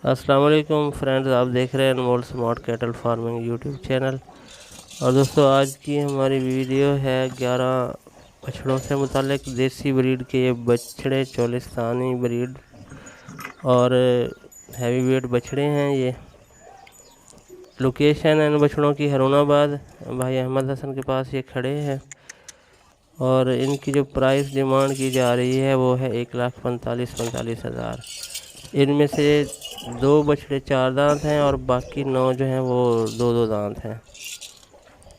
अस्सलाम वालेकुम फ्रेंड्स, आप देख रहे हैं Anmol smart cattle farming YouTube channel. और दोस्तों, आज की हमारी वीडियो है 11 बछड़ों से मुतालिक। देसी ब्रीड के ये बछड़े, चोलिस्तानी ब्रीड और हैवी वेट बछड़े हैं। ये लोकेशन है इन बछड़ों की हरुणाबाद। भाई अहमद हसन के पास ये खड़े हैं और इनकी जो प्राइस डिमांड की जा रही है वो है 1,45,45,000। इनमें से 2 बछड़े 4 दांत हैं और बाकी 9 जो हैं वो 2-2 दांत हैं।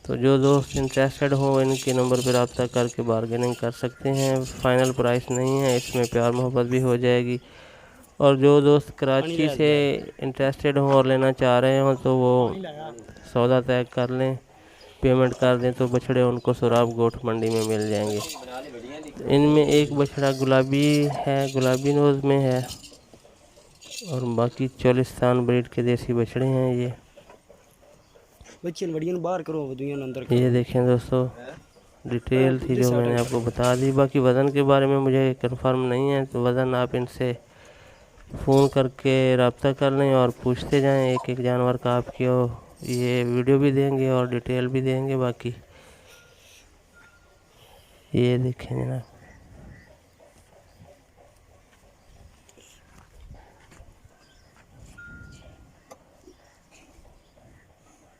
तो जो दोस्त इंटरेस्टेड हो इनके नंबर पर रब्ता करके बार्गेनिंग कर सकते हैं। फाइनल प्राइस नहीं है, इसमें प्यार मोहब्बत भी हो जाएगी। और जो दोस्त कराची से इंटरेस्टेड हो और लेना चाह रहे हो तो वो सौदा तय कर लें, पेमेंट कर दें तो बछड़े उनको सुराब गोट मंडी में मिल जाएंगे। इनमें एक बछड़ा गुलाबी है, गुलाबी नोज़ में है, और बाकी चोलिस्तान ब्रीड के देसी बछड़े हैं। ये देखें दोस्तों, डिटेल थी जो मैंने आपको बता दी। बाकी वज़न के बारे में मुझे कंफर्म नहीं है, तो वज़न आप इनसे फ़ोन करके रब्ता कर लें और पूछते जाएं। एक एक जानवर का आपको ये वीडियो भी देंगे और डिटेल भी देंगे। बाकी ये देखें जनाब,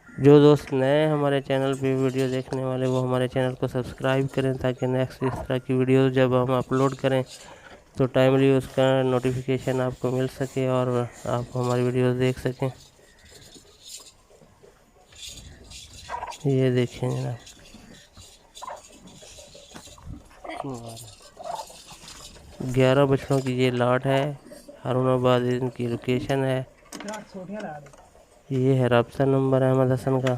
जो दोस्त नए हमारे चैनल पे वीडियो देखने वाले वो हमारे चैनल को सब्सक्राइब करें, ताकि नेक्स्ट इस तरह की वीडियो जब हम अपलोड करें तो टाइमली उसका नोटिफिकेशन आपको मिल सके और आप हमारी वीडियोस देख सकें। ये देखें जनाब, 11 बछड़ों की ये लाट है। हारूनाबाद इनकी लोकेशन है। ये है रब्ता नंबर अहमद हसन का।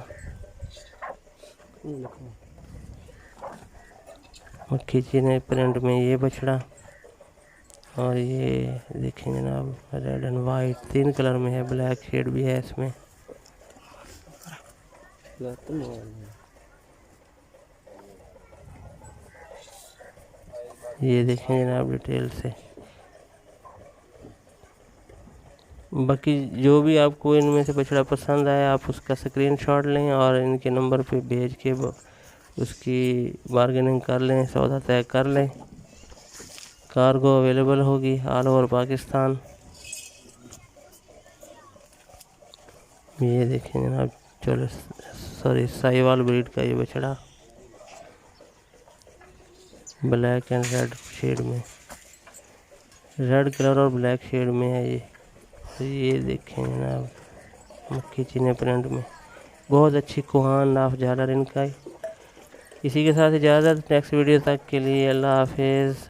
मक्खी चीने प्रिंट में ये बछड़ा, और ये देखें जनाब, रेड एंड वाइट 3 कलर में है, ब्लैक शेड भी है इसमें। ये देखें जनाब डिटेल से। बाकी जो भी आपको इनमें से बछड़ा पसंद आए आप उसका स्क्रीनशॉट लें और इनके नंबर पे भेज के उसकी बार्गेनिंग कर लें, सौदा तय कर लें। कार्गो अवेलेबल होगी ऑल ओवर पाकिस्तान। ये देखें जनाब, चलो सॉरी, साहिवाल ब्रीड का ये बछड़ा ब्लैक एंड रेड शेड में, रेड कलर और ब्लैक शेड में है ये। तो ये देखें जनाब, मक्खी चीने प्रिंट में, बहुत अच्छी कुहान नाफ झालर इनका। इसी के साथ इजाज़त, नेक्स्ट वीडियो तक के लिए अल्लाह हाफिज़।